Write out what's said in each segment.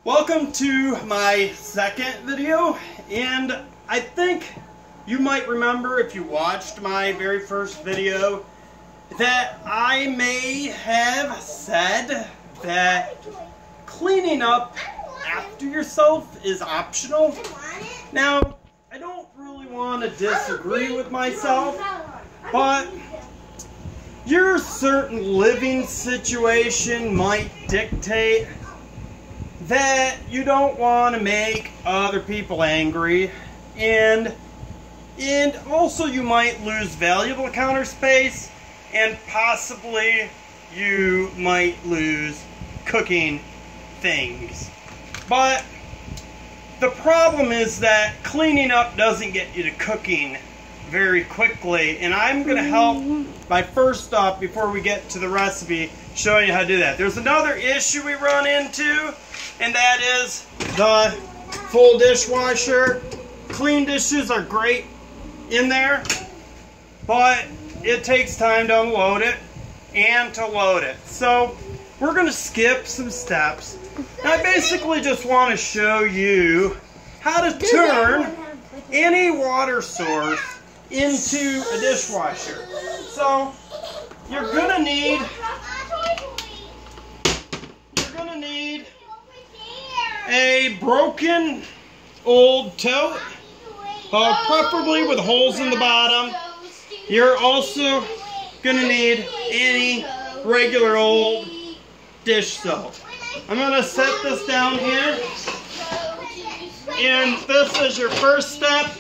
Welcome to my second video, and I think you might remember if you watched my very first video that I may have said that cleaning up after yourself is optional. Now, I don't really want to disagree with myself, but your certain living situation might dictate that you don't want to make other people angry, and also you might lose valuable counter space, and possibly you might lose cooking things. But the problem is that cleaning up doesn't get you to cooking very quickly, and I'm going to help by first off, before we get to the recipe, showing you how to do that. There's another issue we run into, and that is the full dishwasher. Clean dishes are great in there, but it takes time to unload it and to load it. So we're going to skip some steps. I basically just want to show you how to turn any water source into a dishwasher. So you're going to need a broken old tote, preferably with holes in the bottom. You're also going to need any regular old dish soap. I'm going to set this down here, and this is your first step,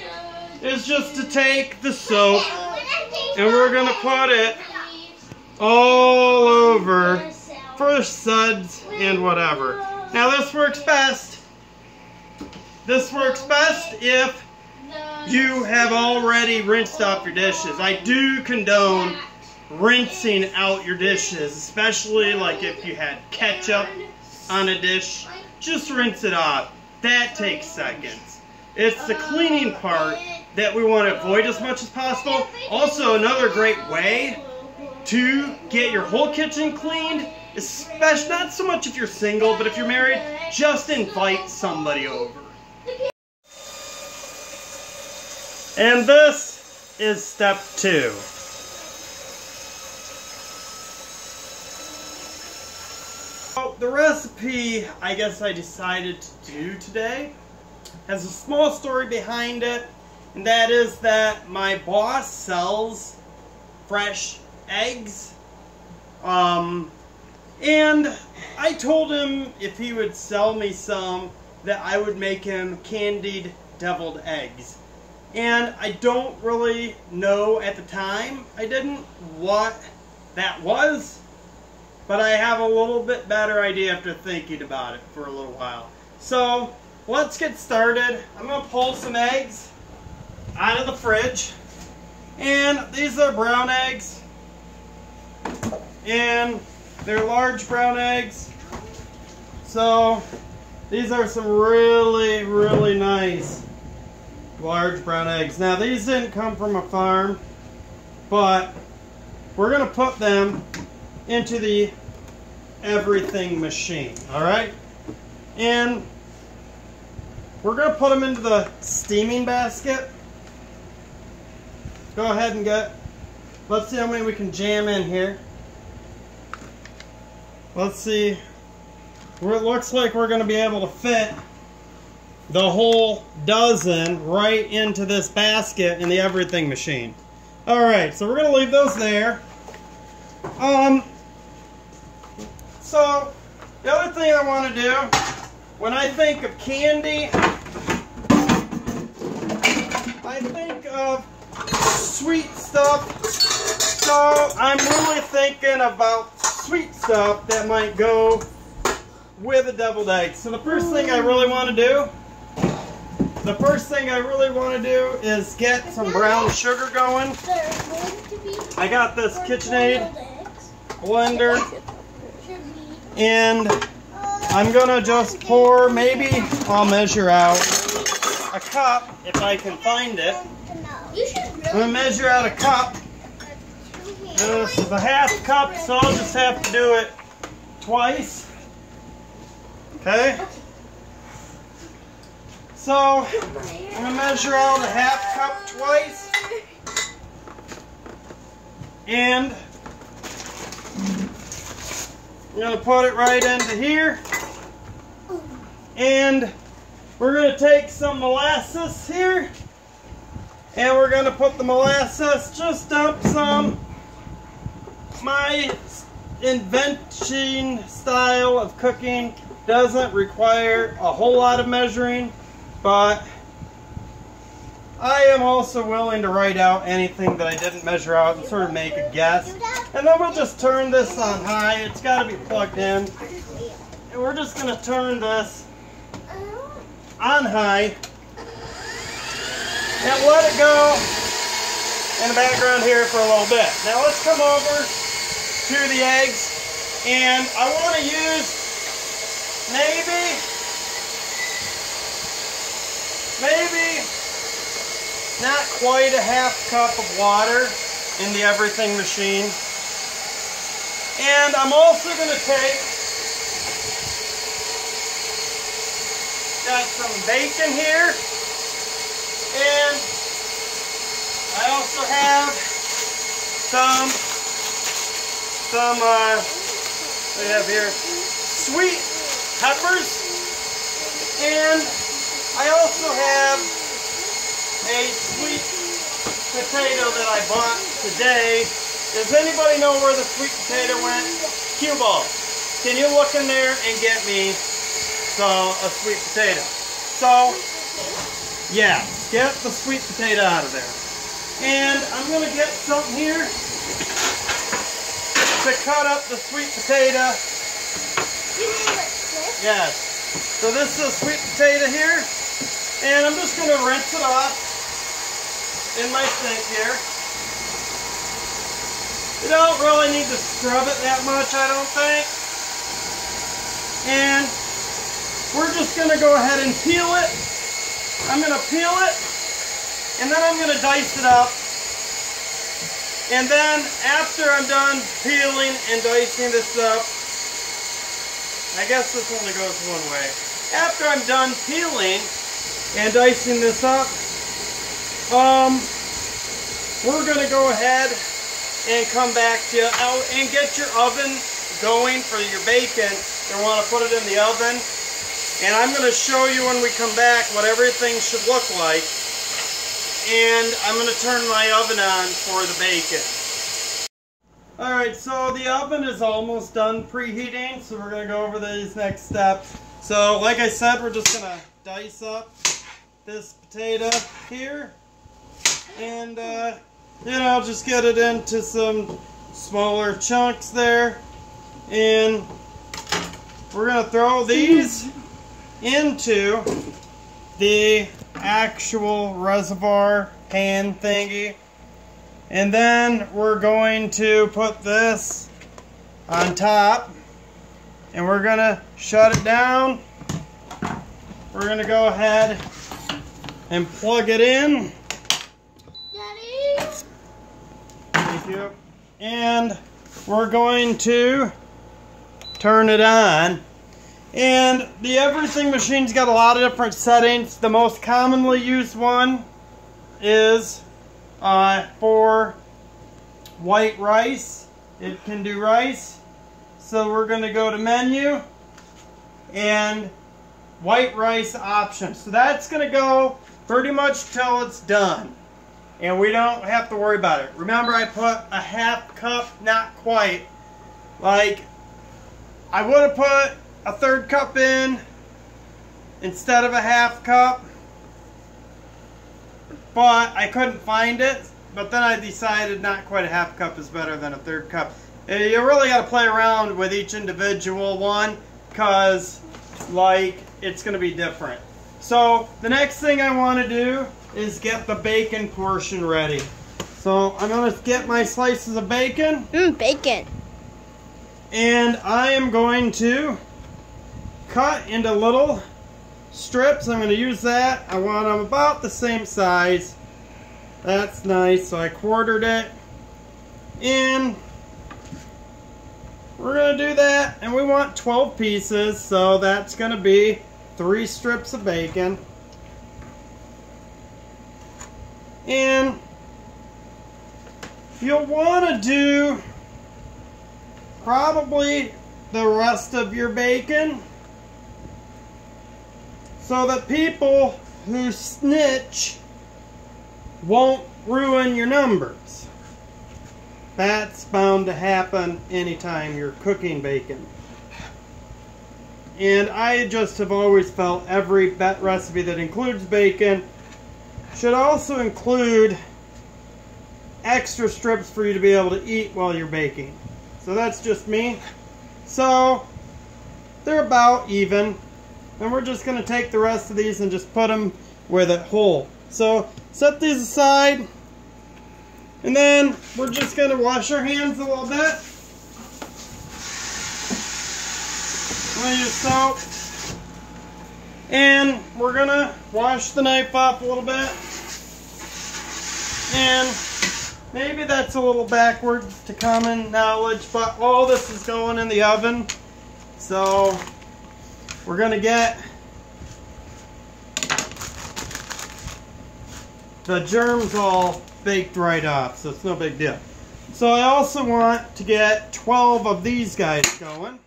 is just to take the soap and we're going to put it all over for suds and whatever. Now this works best. This works best if you have already rinsed off your dishes. I do condone rinsing out your dishes, especially like if you had ketchup on a dish. Just rinse it off. That takes seconds. It's the cleaning part that we want to avoid as much as possible. Also, another great way to get your whole kitchen cleaned, especially not so much if you're single, but if you're married, just invite somebody over. And this is step 2. So the recipe I guess I decided to do today has a small story behind it, and that is that my boss sells fresh eggs. And I told him if he would sell me some, that I would make him candied deviled eggs. And I don't really know at the time, I didn't, what that was, but I have a little bit better idea after thinking about it for a little while. So let's get started. I'm going to pull some eggs out of the fridge, and these are brown eggs, and they're large brown eggs. So these are some really, really nice large brown eggs. Now these didn't come from a farm, but we're going to put them into the everything machine, alright? And we're going to put them into the steaming basket. Go ahead and let's see how many we can jam in here. Let's see. It looks like we're going to be able to fit the whole dozen right into this basket in the everything machine. Alright, so we're going to leave those there. So, the other thing I want to do, when I think of candy, I think of sweet stuff. So, I'm really thinking about sweet stuff that might go with a deviled egg. So the first thing I really want to do, is get some brown sugar going. I got this KitchenAid blender, and I'm gonna just pour, maybe I'll measure out a cup if I can find it. I'm gonna measure out a cup. This is a half cup, so I'll just have to do it twice. Okay? So I'm going to measure out a half cup twice. And I'm going to put it right into here. And we're going to take some molasses here. And we're going to put the molasses, just dump some. My Invention style of cooking doesn't require a whole lot of measuring, but I am also willing to write out anything that I didn't measure out and sort of make a guess. And then we'll just turn this on high. It's got to be plugged in. And we're just going to turn this on high and let it go in the background here for a little bit. Now let's come over to the eggs, and I want to use maybe not quite a half cup of water in the everything machine. And I'm also going to take, got some bacon here, and I also have some we have here sweet peppers, and I also have a sweet potato that I bought today. Does anybody know where the sweet potato went? Cue ball. Can you look in there and get me a sweet potato? So, yeah, get the sweet potato out of there. And I'm going to get something here to cut up the sweet potato. Yes. So this is a sweet potato here. And I'm just going to rinse it off in my sink here. You don't really need to scrub it that much, I don't think. And we're just going to go ahead and peel it. I'm going to peel it, and then I'm going to dice it up. And then after I'm done peeling and dicing this up, I guess this only goes one way. After I'm done peeling and dicing this up, we're going to go ahead and come back to you and get your oven going for your bacon. You want to put it in the oven. And I'm going to show you when we come back what everything should look like. And I'm going to turn my oven on for the bacon. Alright, so the oven is almost done preheating, so we're going to go over these next steps. So, like I said, we're just going to dice up this potato here. And, you know, just get it into some smaller chunks there. And we're going to throw these into the actual reservoir pan thingy, and then we're going to put this on top, and we're going to shut it down. We're going to go ahead and plug it in. Daddy. Thank you. And we're going to turn it on. And the everything machine's got a lot of different settings. The most commonly used one is for white rice. It can do rice. So we're going to go to menu and white rice options. So that's going to go pretty much till it's done. And we don't have to worry about it. Remember, I put a half cup, not quite. Like, I would have put a third cup in instead of a half cup, but I couldn't find it. But then I decided not quite a half cup is better than a third cup. You really got to play around with each individual one, because like it's going to be different. So the next thing I want to do is get the bacon portion ready. So I'm going to get my slices of bacon. Bacon. And I am going to cut into little strips. I'm going to use that. I want them about the same size. That's nice. So I quartered it. And we're going to do that. And we want 12 pieces. So that's going to be 3 strips of bacon. And you'll want to do probably the rest of your bacon so that people who snitch won't ruin your numbers. That's bound to happen anytime you're cooking bacon. And I just have always felt every recipe that includes bacon should also include extra strips for you to be able to eat while you're baking. So that's just me. So they're about even. And we're just going to take the rest of these and just put them where they hold. So set these aside. And then we're just going to wash our hands a little bit. We'll use soap. And we're going to wash the knife off a little bit. And maybe that's a little backwards to common knowledge, but all this is going in the oven. So we're going to get the germs all baked right off, so it's no big deal. So I also want to get 12 of these guys going.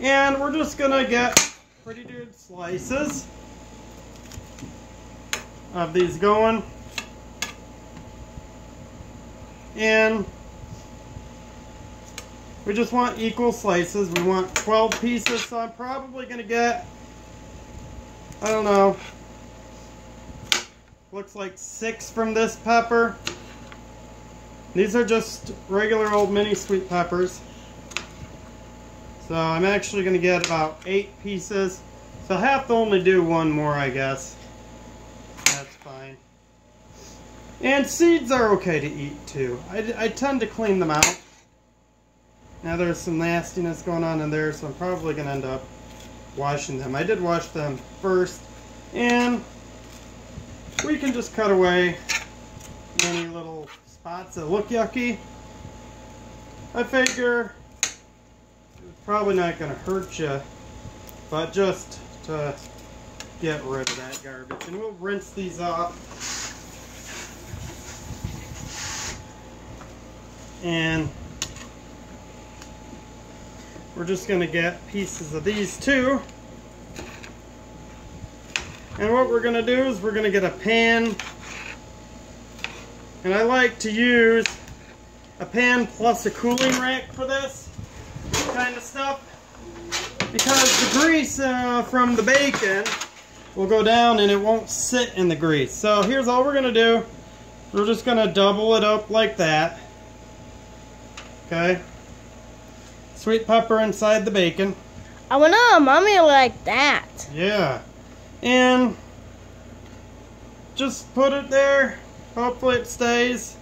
And we're just going to get pretty good slices of these going. And we just want equal slices. We want 12 pieces, so I'm probably going to get, I don't know, looks like 6 from this pepper. These are just regular old mini sweet peppers. So I'm actually going to get about 8 pieces. So I'll have to only do one more, I guess. That's fine. And seeds are okay to eat too. I tend to clean them out. Now there's some nastiness going on in there, so I'm probably going to end up washing them. I did wash them first. And we can just cut away any little spots that look yucky. I figure it's probably not going to hurt you, but just to get rid of that garbage. And we'll rinse these off. And we're just going to get pieces of these too. And what we're going to do is we're going to get a pan. And I like to use a pan plus a cooling rack for this kind of stuff, because the grease from the bacon will go down and it won't sit in the grease. So here's all we're going to do. We're just going to double it up like that. Okay. Sweet pepper inside the bacon. I want a mommy like that. Yeah. And just put it there. Hopefully it stays.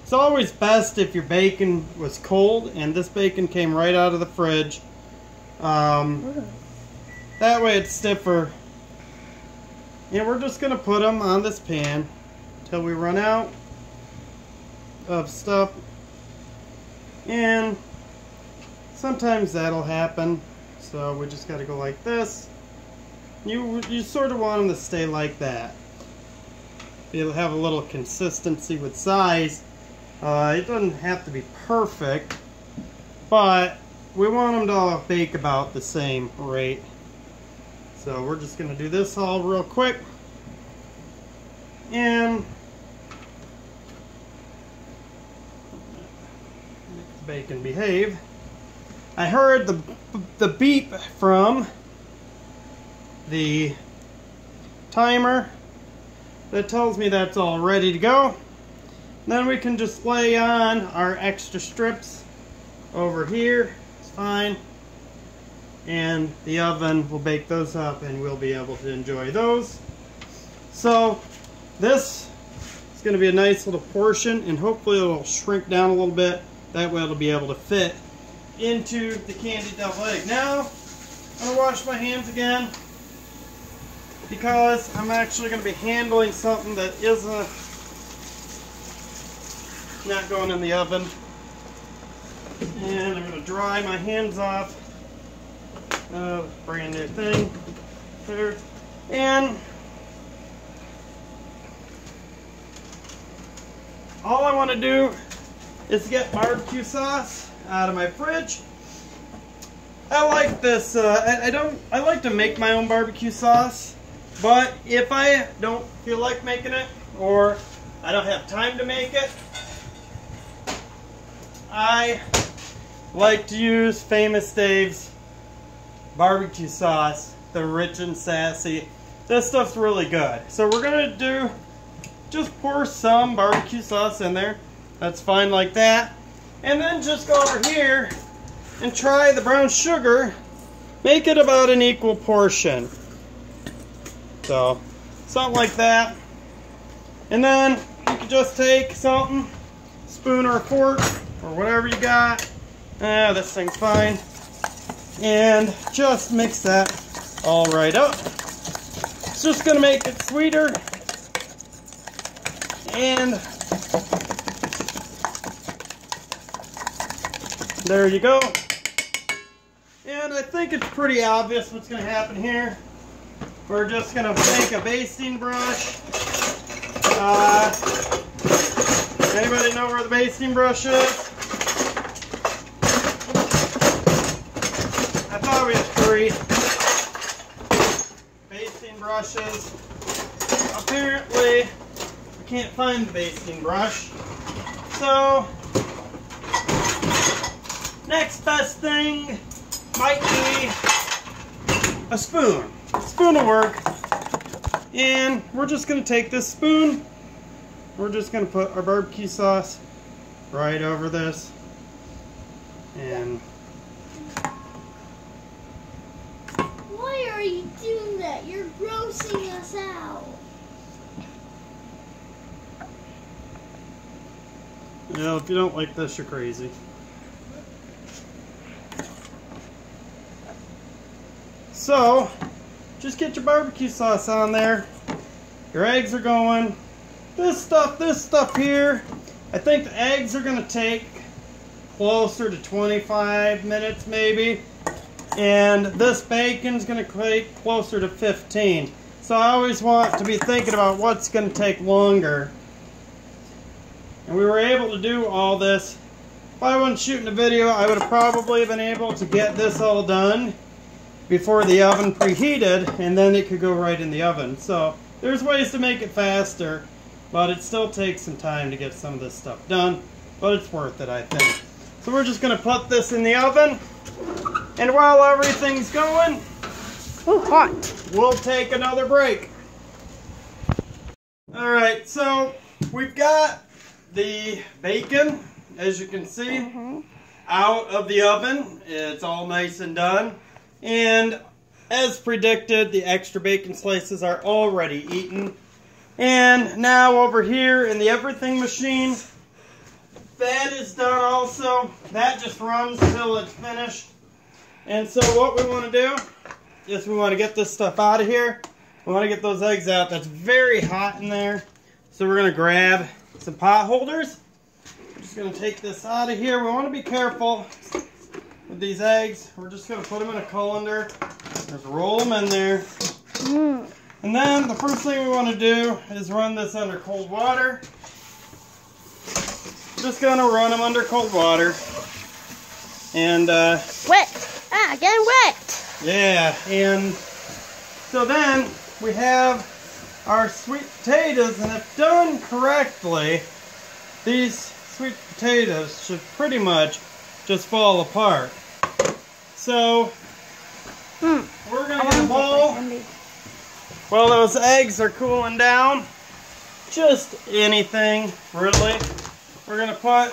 It's always best if your bacon was cold, and this bacon came right out of the fridge. That way it's stiffer. And we're just going to put them on this pan until we run out of stuff. And sometimes that'll happen. So we just got to go like this. You sort of want them to stay like that. You'll have a little consistency with size. It doesn't have to be perfect, but we want them to all bake about the same rate. So we're just going to do this all real quick. And make the bacon behave. I heard the beep from the timer that tells me that's all ready to go. Then we can just lay on our extra strips over here. It's fine. And the oven will bake those up and we'll be able to enjoy those. So this is going to be a nice little portion, and hopefully it'll shrink down a little bit. That way it'll be able to fit into the candied deviled egg. Now I'm going to wash my hands again, because I'm actually going to be handling something that isn't not going in the oven. And I'm going to dry my hands off. Brand new thing there. And all I want to do is get barbecue sauce out of my fridge. I like this, I like to make my own barbecue sauce, but if I don't feel like making it, or I don't have time to make it, I like to use Famous Dave's barbecue sauce, the rich and sassy. This stuff's really good. So we're gonna do, just pour some barbecue sauce in there. That's fine like that. And then just go over here and try the brown sugar. Make it about an equal portion. So, something like that. And then you can just take something, spoon or a fork, or whatever you got. This thing's fine. And just mix that all right up. It's just gonna make it sweeter. And there you go. And I think it's pretty obvious what's going to happen here. We're just going to take a basting brush. Anybody know where the basting brush is? I thought we had 3 basting brushes. Apparently, I can't find the basting brush. So, next best thing might be a spoon. A spoon will work. And we're just going to take this spoon. We're just going to put our barbecue sauce right over this. And why are you doing that? You're grossing us out. you know, if you don't like this, you're crazy. So, just get your barbecue sauce on there. Your eggs are going. This stuff here, I think the eggs are going to take closer to 25 minutes maybe. And this bacon's going to take closer to 15. So I always want to be thinking about what's going to take longer. And we were able to do all this. If I wasn't shooting a video, I would have probably been able to get this all done before the oven preheated, and then it could go right in the oven. So there's ways to make it faster, but it still takes some time to get some of this stuff done, but it's worth it, I think. So we're just going to put this in the oven, and while everything's going, Oh, hot. we'll take another break. Alright, so we've got the bacon, as you can see, out of the oven. It's all nice and done. And as predicted, the extra bacon slices are already eaten. And now over here in the everything machine, that is done also. That just runs till it's finished. And so what we want to do is we want to get this stuff out of here. We want to get those eggs out. That's very hot in there. So we're going to grab some pot holders. We're just going to take this out of here. We want to be careful with these eggs. We're just going to put them in a colander. Just roll them in there. And then the first thing we want to do is run this under cold water. Just going to run them under cold water. And Wet. Getting wet. yeah, and so then we have our sweet potatoes, and if done correctly, these sweet potatoes should pretty much just fall apart. So we're going to get a bowl. While those eggs are cooling down, just anything really. We're going to put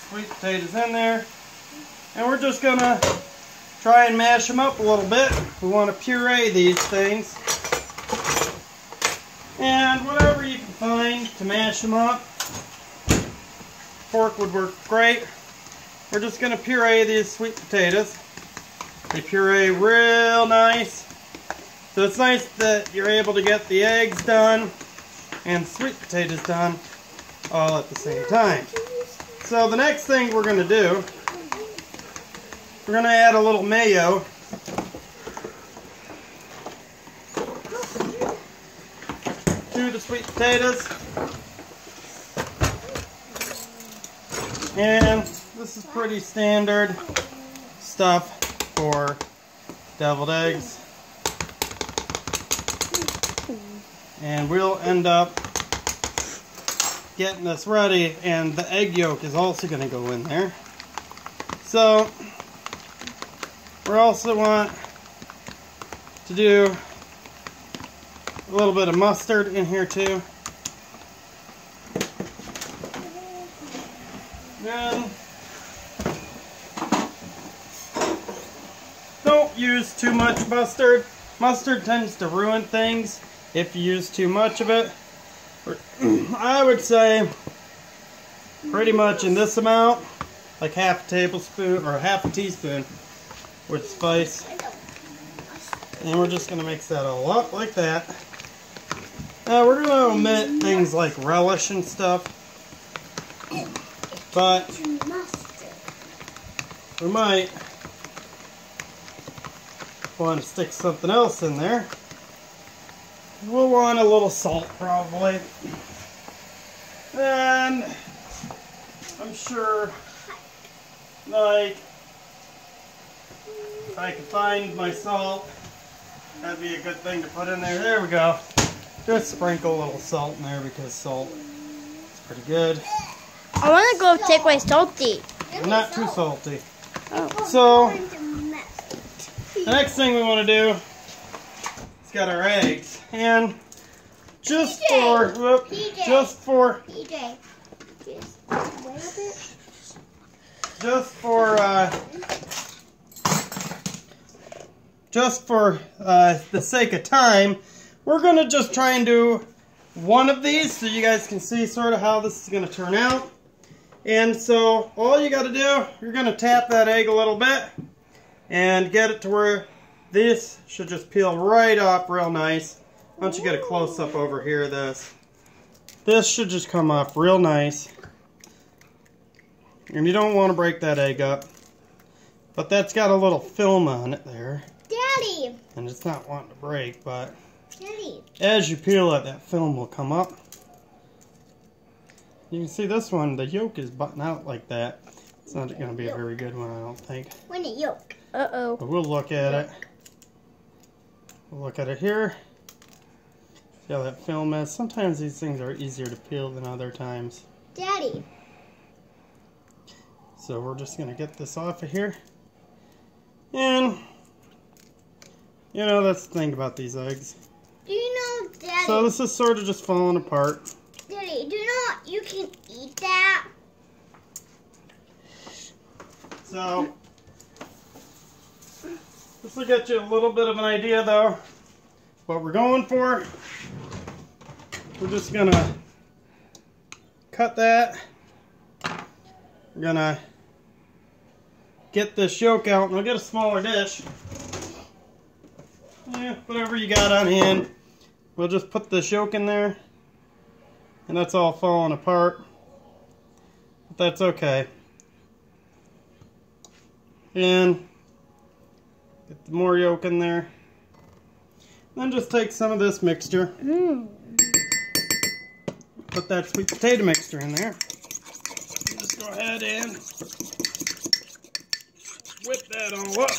sweet potatoes in there, and we're just going to try and mash them up a little bit. We want to puree these things. And whatever you can find to mash them up. Fork would work great. We're just going to puree these sweet potatoes. They puree real nice. So it's nice that you're able to get the eggs done and sweet potatoes done all at the same time. So the next thing we're going to do, we're going to add a little mayo. To the sweet potatoes. And this is pretty standard stuff for deviled eggs. And we'll end up getting this ready, and the egg yolk is also going to go in there. So we also want to do a little bit of mustard in here too. And don't use too much mustard. Mustard tends to ruin things if you use too much of it. I would say pretty much in this amount, like half a tablespoon or half a teaspoon with spice. And we're just going to mix that all up like that. Now we're going to omit things like relish and stuff, but we might want to stick something else in there. We'll want a little salt probably. And I'm sure, like, if I can find my salt, that'd be a good thing to put in there. There we go. Just sprinkle a little salt in there because salt is pretty good. I want to go take my salty. Not too salty. Oh. So, the next thing we want to do is got our eggs. And just for the sake of time, we're going to just try and do one of these so you guys can see sort of how this is going to turn out. And so all you got to do, you're going to tap that egg a little bit and get it to where this should just peel right up real nice. Why don't you get a close-up over here of this. This should just come up real nice. And you don't want to break that egg up. But that's got a little film on it there. Daddy! And it's not wanting to break, but Daddy, as you peel it, that film will come up. You can see this one, the yolk is buttoned out like that. It's not going to be a very good one, I don't think. when the yolk. Uh-oh. But we'll look at it. We'll look at it here. See how that film is. Sometimes these things are easier to peel than other times. Daddy. So we're just going to get this off of here. And, you know, that's the thing about these eggs. Do you know, Daddy? So this is sort of just falling apart. Daddy, do you know you can eat that? So, this will get you a little bit of an idea though. What we're going for. We're just going to cut that. We're going to get this yolk out, and I'll get a smaller dish. Yeah, whatever you got on hand. We'll just put this yolk in there. And that's all falling apart. But that's okay. And get the more yolk in there. And then just take some of this mixture. Put that sweet potato mixture in there. Just go ahead and whip that all up.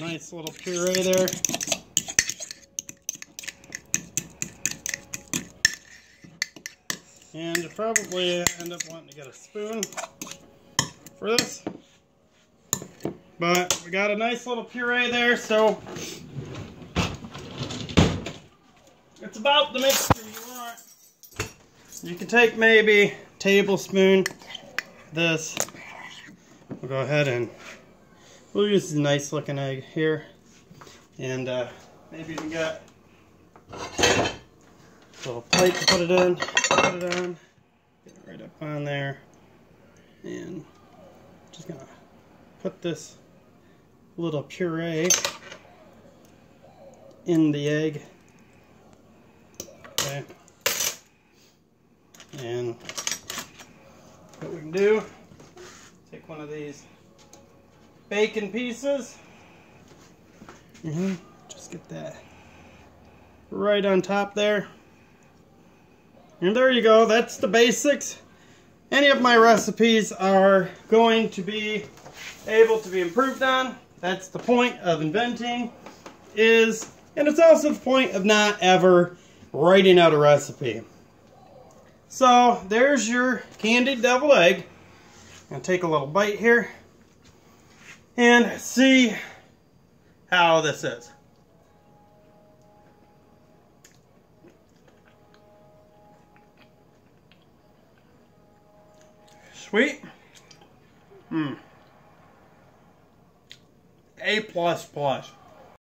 Nice little puree there. And you probably end up wanting to get a spoon for this. But we got a nice little puree there, so it's about the mixture you want. You can take maybe a tablespoon this. We'll go ahead and we'll use a nice looking egg here. And maybe even get a little plate to put it in. Put it on. Get it right up on there. And just gonna put this little puree in the egg. Okay. And what we can do, take one of these bacon pieces. Just get that right on top there. And there you go, that's the basics. Any of my recipes are going to be able to be improved on. That's the point of inventing, and it's also the point of not ever writing out a recipe. So there's your candied deviled egg. I'm going to take a little bite here and see how this is. Sweet. A++.